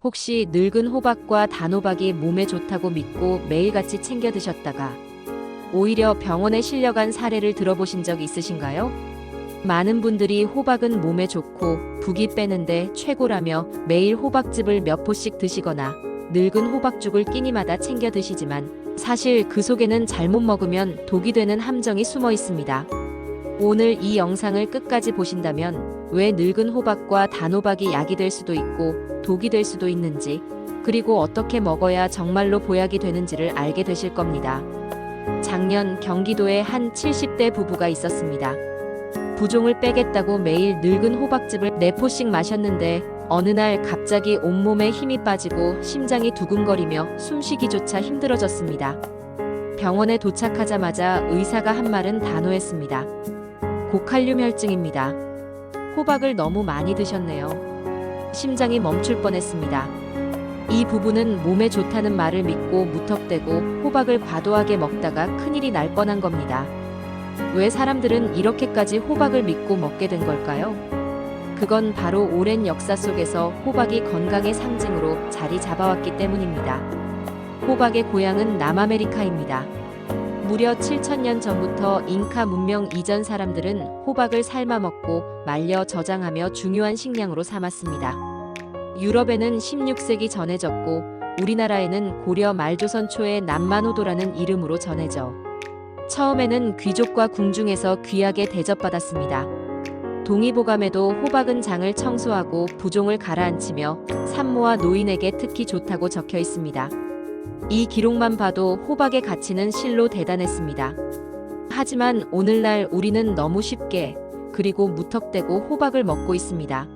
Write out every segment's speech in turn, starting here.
혹시 늙은 호박과 단호박이 몸에 좋다고 믿고 매일같이 챙겨 드셨다가 오히려 병원에 실려간 사례를 들어보신 적 있으신가요? 많은 분들이 호박은 몸에 좋고 붓기 빼는데 최고라며 매일 호박즙을 몇 포씩 드시거나 늙은 호박죽을 끼니마다 챙겨 드시지만 사실 그 속에는 잘못 먹으면 독이 되는 함정이 숨어 있습니다. 오늘 이 영상을 끝까지 보신다면 왜 늙은 호박과 단호박이 약이 될 수도 있고 독이 될 수도 있는지, 그리고 어떻게 먹어야 정말로 보약이 되는지를 알게 되실 겁니다. 작년 경기도에 한 70대 부부가 있었습니다. 부종을 빼겠다고 매일 늙은 호박즙을 4포씩 마셨는데 어느 날 갑자기 온몸에 힘이 빠지고 심장이 두근거리며 숨쉬기조차 힘들어졌습니다. 병원에 도착하자마자 의사가 한 말은 단호했습니다. 고칼륨 혈증입니다. 호박을 너무 많이 드셨네요. 심장이 멈출 뻔했습니다. 이 부부는 몸에 좋다는 말을 믿고 무턱대고 호박을 과도하게 먹다가 큰일이 날 뻔한 겁니다. 왜 사람들은 이렇게까지 호박을 믿고 먹게 된 걸까요? 그건 바로 오랜 역사 속에서 호박이 건강의 상징으로 자리 잡아왔기 때문입니다. 호박의 고향은 남아메리카입니다. 무려 7,000년 전부터 잉카 문명 이전 사람들은 호박을 삶아 먹고 말려 저장하며 중요한 식량으로 삼았습니다. 유럽에는 16세기 전해졌고 우리나라에는 고려 말조선 초에 남만호도라는 이름으로 전해져 처음에는 귀족과 궁중에서 귀하게 대접받았습니다. 동의보감에도 호박은 장을 청소하고 부종을 가라앉히며 산모와 노인에게 특히 좋다고 적혀 있습니다. 이 기록만 봐도 호박의 가치는 실로 대단했습니다. 하지만 오늘날 우리는 너무 쉽게 그리고 무턱대고 호박을 먹고 있습니다.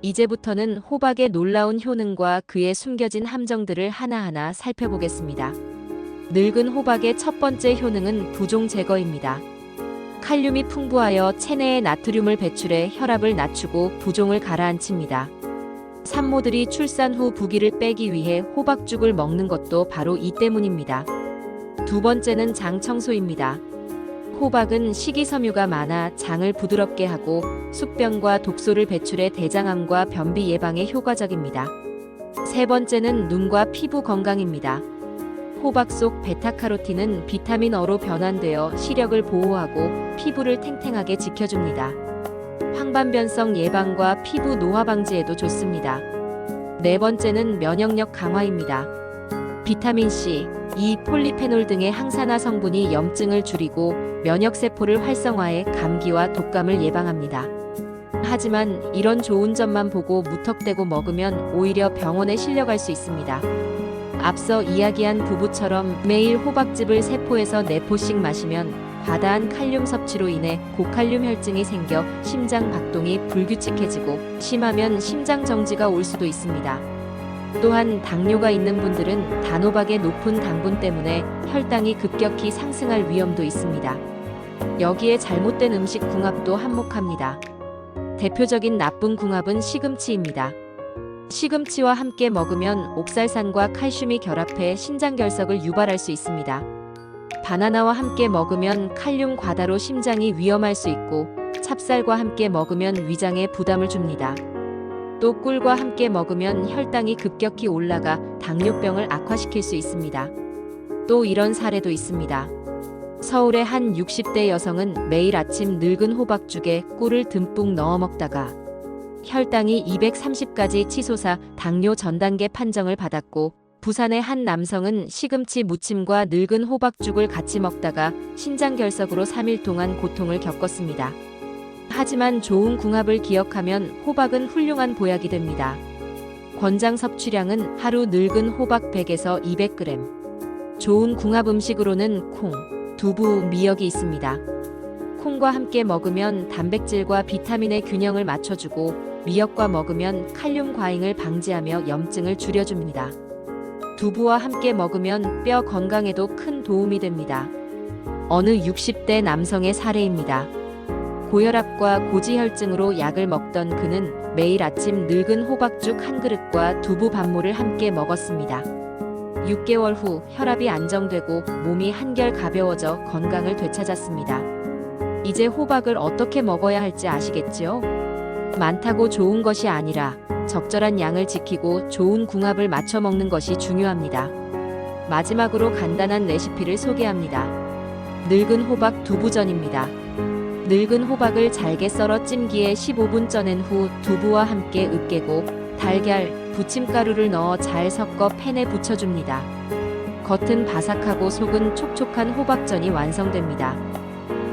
이제부터는 호박의 놀라운 효능과 그의 숨겨진 함정들을 하나하나 살펴보겠습니다. 늙은 호박의 첫 번째 효능은 부종 제거입니다. 칼륨이 풍부하여 체내의 나트륨을 배출해 혈압을 낮추고 부종을 가라앉힙니다. 산모들이 출산 후 부기를 빼기 위해 호박죽을 먹는 것도 바로 이 때문입니다. 두 번째는 장 청소입니다. 호박은 식이섬유가 많아 장을 부드럽게 하고 숙변과 독소를 배출해 대장암과 변비 예방에 효과적입니다. 세 번째는 눈과 피부 건강입니다. 호박 속 베타카로틴은 비타민 어로 변환되어 시력을 보호하고 피부를 탱탱하게 지켜줍니다. 황반변성 예방과 피부 노화 방지에도 좋습니다. 네 번째는 면역력 강화입니다. 비타민 C, E, 폴리페놀 등의 항산화 성분이 염증을 줄이고 면역세포를 활성화해 감기와 독감을 예방합니다. 하지만 이런 좋은 점만 보고 무턱대고 먹으면 오히려 병원에 실려갈 수 있습니다. 앞서 이야기한 부부처럼 매일 호박즙을 3포에서 4포씩 마시면 과다한 칼륨 섭취로 인해 고칼륨 혈증이 생겨 심장 박동이 불규칙해지고 심하면 심장 정지가 올 수도 있습니다. 또한 당뇨가 있는 분들은 단호박의 높은 당분 때문에 혈당이 급격히 상승할 위험도 있습니다. 여기에 잘못된 음식 궁합도 한몫합니다. 대표적인 나쁜 궁합은 시금치입니다. 시금치와 함께 먹으면 옥살산과 칼슘이 결합해 신장결석을 유발할 수 있습니다. 바나나와 함께 먹으면 칼륨 과다로 심장이 위험할 수 있고 찹쌀과 함께 먹으면 위장에 부담을 줍니다. 또 꿀과 함께 먹으면 혈당이 급격히 올라가 당뇨병을 악화시킬 수 있습니다. 또 이런 사례도 있습니다. 서울의 한 60대 여성은 매일 아침 늙은 호박죽에 꿀을 듬뿍 넣어 먹다가 혈당이 230까지 치솟아 당뇨 전단계 판정을 받았고, 부산의 한 남성은 시금치 무침과 늙은 호박죽을 같이 먹다가 신장결석으로 3일 동안 고통을 겪었습니다. 하지만 좋은 궁합을 기억하면 호박은 훌륭한 보약이 됩니다. 권장 섭취량은 하루 늙은 호박 100에서 200g. 좋은 궁합 음식으로는 콩, 두부, 미역이 있습니다. 콩과 함께 먹으면 단백질과 비타민의 균형을 맞춰주고 미역과 먹으면 칼륨 과잉을 방지하며 염증을 줄여줍니다. 두부와 함께 먹으면 뼈 건강에도 큰 도움이 됩니다. 어느 60대 남성의 사례입니다. 고혈압과 고지혈증으로 약을 먹던 그는 매일 아침 늙은 호박죽 한 그릇과 두부 반모를 함께 먹었습니다. 6개월 후 혈압이 안정되고 몸이 한결 가벼워져 건강을 되찾았습니다. 이제 호박을 어떻게 먹어야 할지 아시겠지요? 많다고 좋은 것이 아니라 적절한 양을 지키고 좋은 궁합을 맞춰 먹는 것이 중요합니다. 마지막으로 간단한 레시피를 소개합니다. 늙은 호박 두부전입니다. 늙은 호박을 잘게 썰어 찜기에 15분 쪄낸 후 두부와 함께 으깨고 달걀, 부침가루를 넣어 잘 섞어 팬에 부쳐줍니다. 겉은 바삭하고 속은 촉촉한 호박전이 완성됩니다.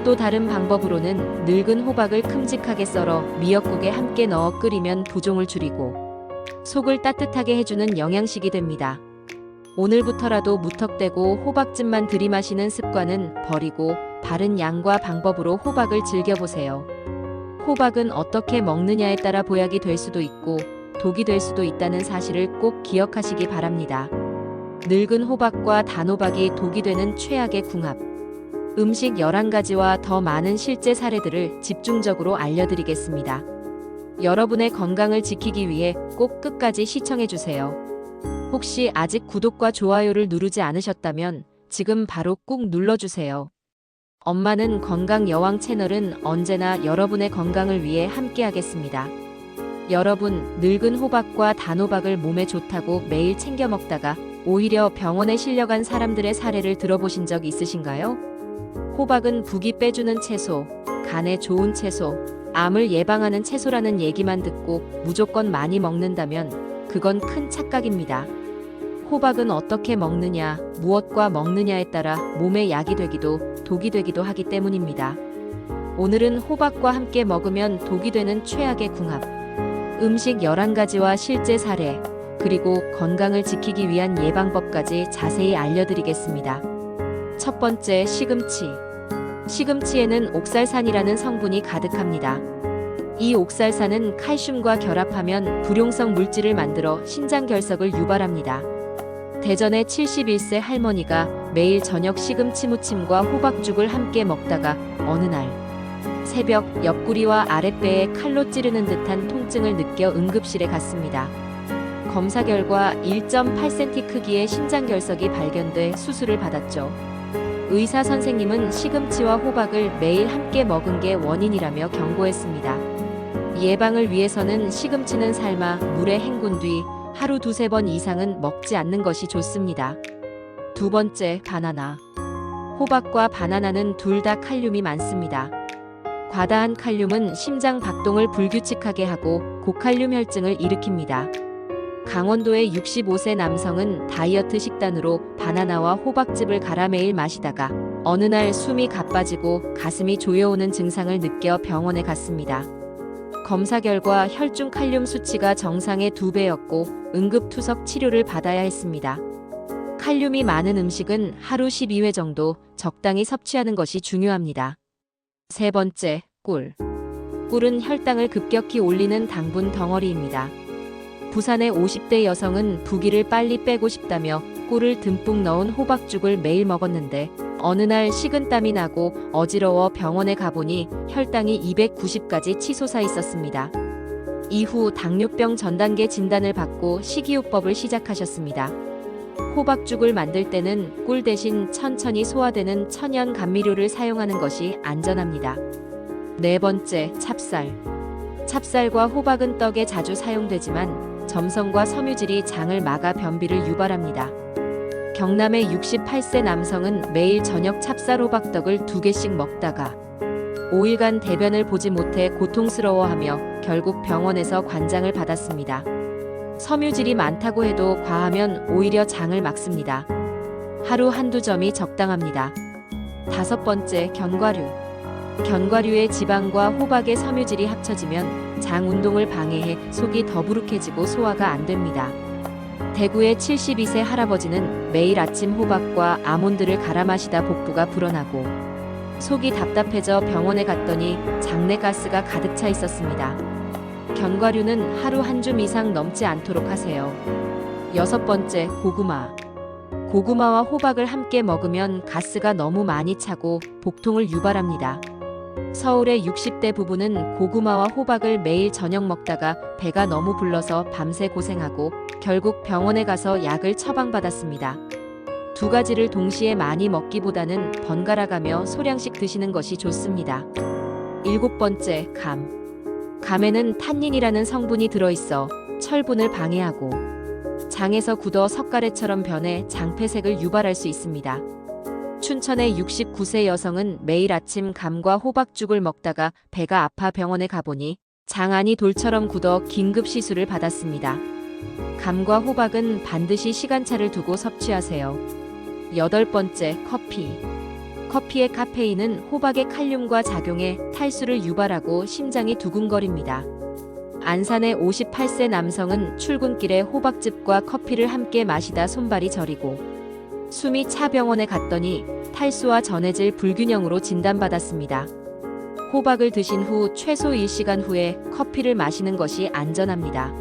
또 다른 방법으로는 늙은 호박을 큼직하게 썰어 미역국에 함께 넣어 끓이면 부종을 줄이고 속을 따뜻하게 해주는 영양식이 됩니다. 오늘부터라도 무턱대고 호박즙만 들이마시는 습관은 버리고 바른 양과 방법으로 호박을 즐겨보세요. 호박은 어떻게 먹느냐에 따라 보약이 될 수도 있고 독이 될 수도 있다는 사실을 꼭 기억하시기 바랍니다. 늙은 호박과 단호박이 독이 되는 최악의 궁합. 음식 11가지와 더 많은 실제 사례들을 집중적으로 알려드리겠습니다. 여러분의 건강을 지키기 위해 꼭 끝까지 시청해주세요. 혹시 아직 구독과 좋아요를 누르지 않으셨다면 지금 바로 꾹 눌러주세요. 엄마는 건강 여왕 채널은 언제나 여러분의 건강을 위해 함께하겠습니다. 여러분, 늙은 호박과 단호박을 몸에 좋다고 매일 챙겨 먹다가 오히려 병원에 실려간 사람들의 사례를 들어보신 적 있으신가요? 호박은 부기 빼주는 채소, 간에 좋은 채소, 암을 예방하는 채소라는 얘기만 듣고 무조건 많이 먹는다면 그건 큰 착각입니다. 호박은 어떻게 먹느냐, 무엇과 먹느냐에 따라 몸에 약이 되기도 독이 되기도 하기 때문입니다. 오늘은 호박과 함께 먹으면 독이 되는 최악의 궁합, 음식 11가지와 실제 사례, 그리고 건강을 지키기 위한 예방법까지 자세히 알려드리겠습니다. 첫 번째, 시금치. 시금치에는 옥살산이라는 성분이 가득합니다. 이 옥살산은 칼슘과 결합하면 불용성 물질을 만들어 신장 결석을 유발합니다. 대전의 71세 할머니가 매일 저녁 시금치 무침과 호박죽을 함께 먹다가 어느 날 새벽 옆구리와 아랫배에 칼로 찌르는 듯한 통증을 느껴 응급실에 갔습니다. 검사 결과 1.8cm 크기의 신장 결석이 발견돼 수술을 받았죠. 의사 선생님은 시금치와 호박을 매일 함께 먹은 게 원인이라며 경고했습니다. 예방을 위해서는 시금치는 삶아 물에 헹군 뒤 하루 2~3번 이상은 먹지 않는 것이 좋습니다. 두 번째, 바나나. 호박과 바나나는 둘 다 칼륨이 많습니다. 과다한 칼륨은 심장 박동을 불규칙하게 하고 고칼륨 혈증을 일으킵니다. 강원도의 65세 남성은 다이어트 식단으로 바나나와 호박즙을 갈아 매일 마시다가 어느 날 숨이 가빠지고 가슴이 조여오는 증상을 느껴 병원에 갔습니다. 검사 결과 혈중 칼륨 수치가 정상의 2배였고 응급투석 치료를 받아야 했습니다. 칼륨이 많은 음식은 하루 12회 정도 적당히 섭취하는 것이 중요합니다. 세 번째, 꿀. 꿀은 혈당을 급격히 올리는 당분 덩어리입니다. 부산의 50대 여성은 부기를 빨리 빼고 싶다며 꿀을 듬뿍 넣은 호박죽을 매일 먹었는데 어느 날 식은땀이 나고 어지러워 병원에 가보니 혈당이 290까지 치솟아 있었습니다. 이후 당뇨병 전단계 진단을 받고 식이요법을 시작하셨습니다. 호박죽을 만들 때는 꿀 대신 천천히 소화되는 천연 감미료를 사용하는 것이 안전합니다. 네 번째, 찹쌀. 찹쌀과 호박은 떡에 자주 사용되지만 점성과 섬유질이 장을 막아 변비를 유발합니다. 경남의 68세 남성은 매일 저녁 찹쌀 호박떡을 2개씩 먹다가 5일간 대변을 보지 못해 고통스러워하며 결국 병원에서 관장을 받았습니다. 섬유질이 많다고 해도 과하면 오히려 장을 막습니다. 하루 1~2점이 적당합니다. 다섯 번째, 견과류. 견과류의 지방과 호박의 섬유질이 합쳐지면 장 운동을 방해해 속이 더부룩해지고 소화가 안 됩니다. 대구의 72세 할아버지는 매일 아침 호박과 아몬드를 갈아 마시다 복부가 불어나고 속이 답답해져 병원에 갔더니 장내 가스가 가득 차 있었습니다. 견과류는 하루 1줌 이상 넘지 않도록 하세요. 여섯 번째, 고구마. 고구마와 호박을 함께 먹으면 가스가 너무 많이 차고 복통을 유발합니다. 서울의 60대 부부는 고구마와 호박을 매일 저녁 먹다가 배가 너무 불러서 밤새 고생하고 결국 병원에 가서 약을 처방받았습니다. 2가지를 동시에 많이 먹기보다는 번갈아가며 소량씩 드시는 것이 좋습니다. 일곱 번째, 감. 감에는 탄닌이라는 성분이 들어있어 철분을 방해하고 장에서 굳어 석가래처럼 변해 장폐색을 유발할 수 있습니다. 춘천의 69세 여성은 매일 아침 감과 호박죽을 먹다가 배가 아파 병원에 가보니 장 안이 돌처럼 굳어 긴급 시술을 받았습니다. 감과 호박은 반드시 시간차를 두고 섭취하세요. 8번째, 커피. 커피의 카페인은 호박의 칼륨과 작용해 탈수를 유발하고 심장이 두근거립니다. 안산의 58세 남성은 출근길에 호박즙과 커피를 함께 마시다 손발이 저리고 숨이 차 병원에 갔더니 탈수와 전해질 불균형으로 진단받았습니다. 호박을 드신 후 최소 1시간 후에 커피를 마시는 것이 안전합니다.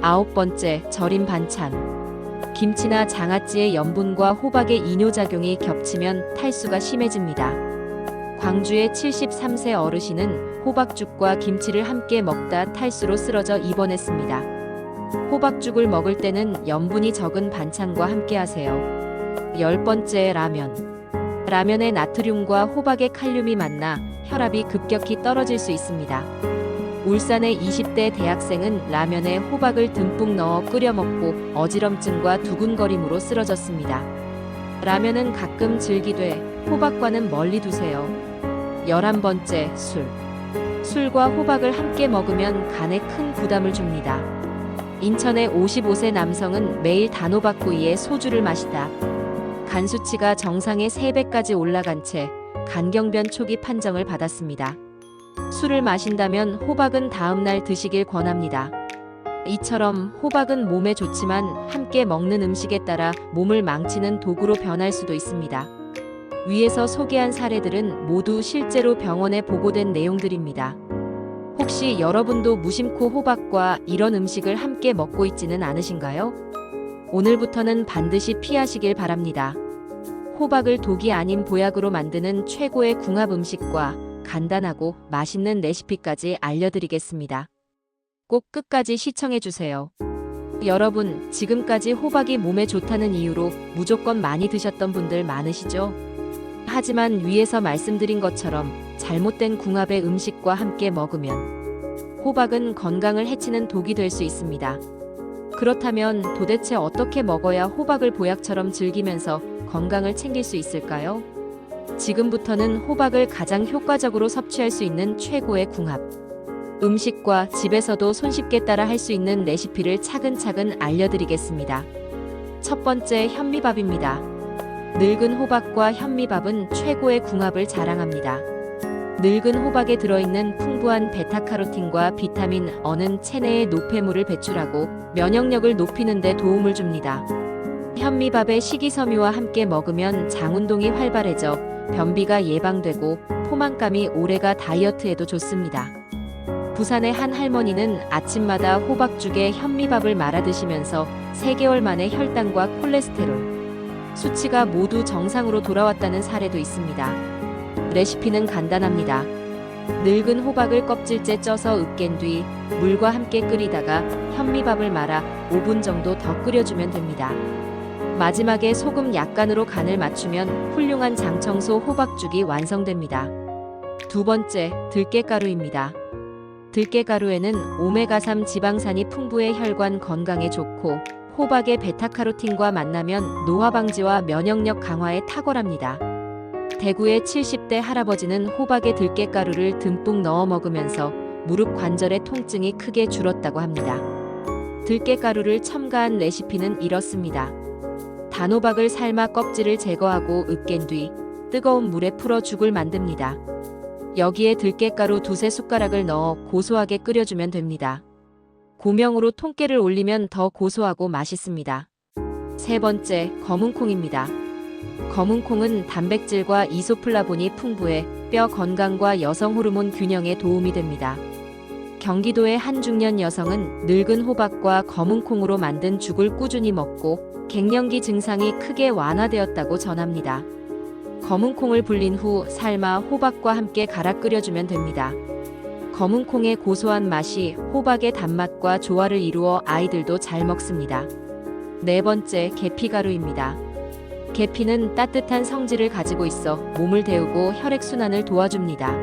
9번째, 절임 반찬. 김치나 장아찌의 염분과 호박의 이뇨작용이 겹치면 탈수가 심해집니다. 광주의 73세 어르신은 호박죽과 김치를 함께 먹다 탈수로 쓰러져 입원했습니다. 호박죽을 먹을 때는 염분이 적은 반찬과 함께 하세요. 10번째, 라면. 라면에 나트륨과 호박의 칼륨이 만나 혈압이 급격히 떨어질 수 있습니다. 울산의 20대 대학생은 라면에 호박을 듬뿍 넣어 끓여 먹고 어지럼증과 두근거림으로 쓰러졌습니다. 라면은 가끔 즐기되 호박과는 멀리 두세요. 11번째, 술. 술과 호박을 함께 먹으면 간에 큰 부담을 줍니다. 인천의 55세 남성은 매일 단호박구이에 소주를 마시다 간 수치가 정상의 3배까지 올라간 채 간경변 초기 판정을 받았습니다. 술을 마신다면 호박은 다음날 드시길 권합니다. 이처럼 호박은 몸에 좋지만 함께 먹는 음식에 따라 몸을 망치는 도구로 변할 수도 있습니다. 위에서 소개한 사례들은 모두 실제로 병원에 보고된 내용들입니다. 혹시 여러분도 무심코 호박과 이런 음식을 함께 먹고 있지는 않으신가요? 오늘부터는 반드시 피하시길 바랍니다. 호박을 독이 아닌 보약으로 만드는 최고의 궁합 음식과 간단하고 맛있는 레시피까지 알려드리겠습니다. 꼭 끝까지 시청해주세요. 여러분, 지금까지 호박이 몸에 좋다는 이유로 무조건 많이 드셨던 분들 많으시죠? 하지만 위에서 말씀드린 것처럼 잘못된 궁합의 음식과 함께 먹으면 호박은 건강을 해치는 독이 될 수 있습니다. 그렇다면 도대체 어떻게 먹어야 호박을 보약처럼 즐기면서 건강을 챙길 수 있을까요? 지금부터는 호박을 가장 효과적으로 섭취할 수 있는 최고의 궁합 음식과 집에서도 손쉽게 따라 할 수 있는 레시피를 차근차근 알려드리겠습니다. 첫 번째, 현미밥입니다. 늙은 호박과 현미밥은 최고의 궁합을 자랑합니다. 늙은 호박에 들어있는 풍부한 베타카로틴과 비타민 E는 체내의 노폐물을 배출하고 면역력을 높이는 데 도움을 줍니다. 현미밥에 식이섬유와 함께 먹으면 장운동이 활발해져 변비가 예방되고 포만감이 오래가 다이어트에도 좋습니다. 부산의 한 할머니는 아침마다 호박죽에 현미밥을 말아 드시면서 3개월 만에 혈당과 콜레스테롤 수치가 모두 정상으로 돌아왔다는 사례도 있습니다. 레시피는 간단합니다. 늙은 호박을 껍질째 쪄서 으깬 뒤 물과 함께 끓이다가 현미밥을 말아 5분 정도 더 끓여주면 됩니다. 마지막에 소금 약간으로 간을 맞추면 훌륭한 장청소 호박죽이 완성됩니다. 두 번째, 들깨가루입니다. 들깨가루에는 오메가3 지방산이 풍부해 혈관 건강에 좋고 호박의 베타카로틴과 만나면 노화 방지와 면역력 강화에 탁월합니다. 대구의 70대 할아버지는 호박에 들깨가루를 듬뿍 넣어 먹으면서 무릎 관절의 통증이 크게 줄었다고 합니다. 들깨가루를 첨가한 레시피는 이렇습니다. 단호박을 삶아 껍질을 제거하고 으깬 뒤 뜨거운 물에 풀어 죽을 만듭니다. 여기에 들깨가루 2-3숟가락을 넣어 고소하게 끓여주면 됩니다. 고명으로 통깨를 올리면 더 고소하고 맛있습니다. 세 번째, 검은콩입니다. 검은콩은 단백질과 이소플라본이 풍부해 뼈 건강과 여성 호르몬 균형에 도움이 됩니다. 경기도의 한 중년 여성은 늙은 호박과 검은콩으로 만든 죽을 꾸준히 먹고 갱년기 증상이 크게 완화되었다고 전합니다. 검은콩을 불린 후 삶아 호박과 함께 갈아 끓여주면 됩니다. 검은콩의 고소한 맛이 호박의 단맛과 조화를 이루어 아이들도 잘 먹습니다. 네 번째, 계피가루입니다. 계피는 따뜻한 성질을 가지고 있어 몸을 데우고 혈액순환을 도와줍니다.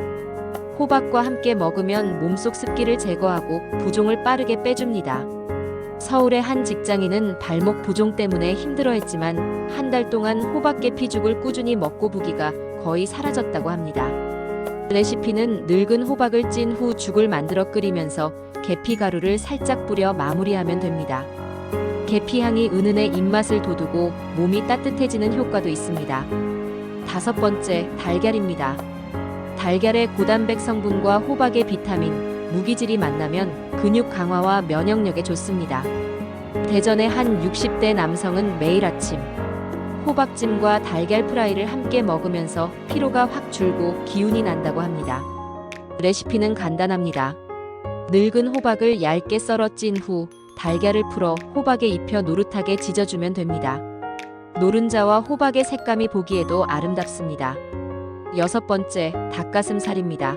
호박과 함께 먹으면 몸속 습기를 제거하고 부종을 빠르게 빼줍니다. 서울의 한 직장인은 발목 부종 때문에 힘들어했지만 한 달 동안 호박계피죽을 꾸준히 먹고 부기가 거의 사라졌다고 합니다. 레시피는 늙은 호박을 찐 후 죽을 만들어 끓이면서 계피 가루를 살짝 뿌려 마무리하면 됩니다. 계피향이 은은해 입맛을 돋우고 몸이 따뜻해지는 효과도 있습니다. 5번째, 달걀입니다. 달걀의 고단백 성분과 호박의 비타민, 무기질이 만나면 근육 강화와 면역력에 좋습니다. 대전의 한 60대 남성은 매일 아침 호박찜과 달걀 프라이를 함께 먹으면서 피로가 확 줄고 기운이 난다고 합니다. 레시피는 간단합니다. 늙은 호박을 얇게 썰어 찐 후 달걀을 풀어 호박에 입혀 노릇하게 지져주면 됩니다. 노른자와 호박의 색감이 보기에도 아름답습니다. 6번째, 닭가슴살입니다.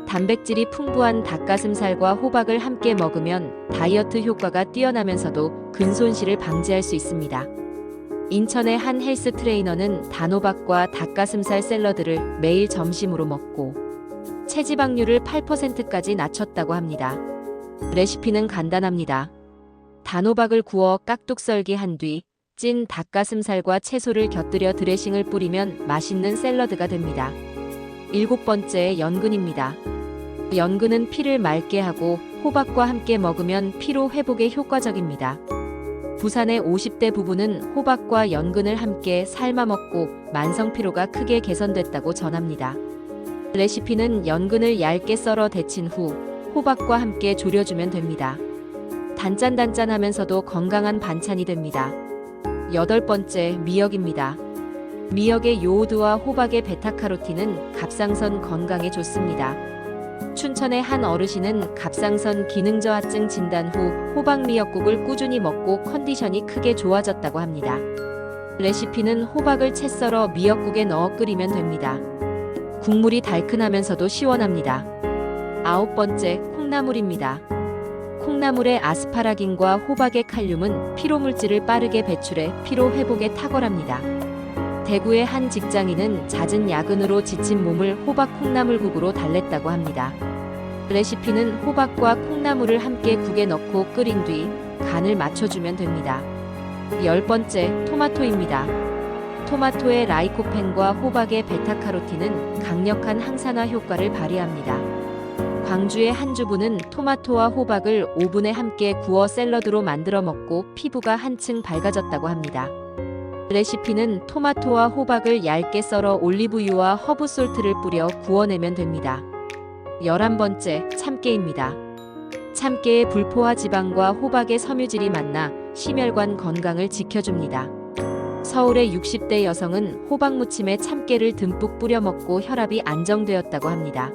단백질이 풍부한 닭가슴살과 호박을 함께 먹으면 다이어트 효과가 뛰어나면서도 근손실을 방지할 수 있습니다. 인천의 한 헬스 트레이너는 단호박과 닭가슴살 샐러드를 매일 점심으로 먹고 체지방률을 8%까지 낮췄다고 합니다. 레시피는 간단합니다. 단호박을 구워 깍둑 썰기 한 뒤 찐 닭가슴살과 채소를 곁들여 드레싱을 뿌리면 맛있는 샐러드가 됩니다. 7번째, 연근입니다. 연근은 피를 맑게 하고 호박과 함께 먹으면 피로 회복에 효과적입니다. 부산의 50대 부부는 호박과 연근을 함께 삶아 먹고 만성 피로가 크게 개선됐다고 전합니다. 레시피는 연근을 얇게 썰어 데친 후 호박과 함께 졸여주면 됩니다. 단짠단짠하면서도 건강한 반찬이 됩니다. 8번째, 미역입니다. 미역의 요오드와 호박의 베타카로틴은 갑상선 건강에 좋습니다. 춘천의 한 어르신은 갑상선 기능저하증 진단 후 호박 미역국을 꾸준히 먹고 컨디션이 크게 좋아졌다고 합니다. 레시피는 호박을 채 썰어 미역국에 넣어 끓이면 됩니다. 국물이 달큰하면서도 시원합니다. 9번째, 콩나물입니다. 콩나물의 아스파라긴과 호박의 칼륨은 피로물질을 빠르게 배출해 피로 회복에 탁월합니다. 대구의 한 직장인은 잦은 야근으로 지친 몸을 호박 콩나물국으로 달랬다고 합니다. 레시피는 호박과 콩나물을 함께 국에 넣고 끓인 뒤 간을 맞춰주면 됩니다. 10번째, 토마토입니다. 토마토의 라이코펜과 호박의 베타카로틴은 강력한 항산화 효과를 발휘합니다. 광주의 한 주부는 토마토와 호박을 오븐에 함께 구워 샐러드로 만들어 먹고 피부가 한층 밝아졌다고 합니다. 레시피는 토마토와 호박을 얇게 썰어 올리브유와 허브솔트를 뿌려 구워내면 됩니다. 11번째, 참깨입니다. 참깨의 불포화 지방과 호박의 섬유질이 만나 심혈관 건강을 지켜줍니다. 서울의 60대 여성은 호박 무침에 참깨를 듬뿍 뿌려 먹고 혈압이 안정되었다고 합니다.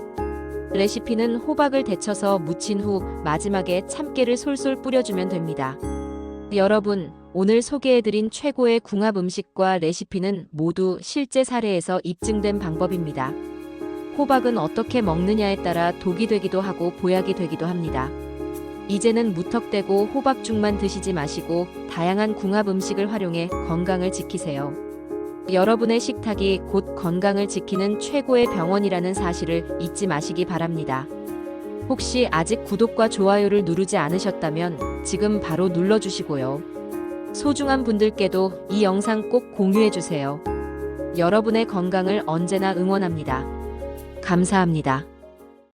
레시피는 호박을 데쳐서 무친 후 마지막에 참깨를 솔솔 뿌려주면 됩니다. 여러분, 오늘 소개해드린 최고의 궁합 음식과 레시피는 모두 실제 사례에서 입증된 방법입니다. 호박은 어떻게 먹느냐에 따라 독이 되기도 하고 보약이 되기도 합니다. 이제는 무턱대고 호박죽만 드시지 마시고 다양한 궁합 음식을 활용해 건강을 지키세요. 여러분의 식탁이 곧 건강을 지키는 최고의 병원이라는 사실을 잊지 마시기 바랍니다. 혹시 아직 구독과 좋아요를 누르지 않으셨다면 지금 바로 눌러주시고요. 소중한 분들께도 이 영상 꼭 공유해주세요. 여러분의 건강을 언제나 응원합니다. 감사합니다.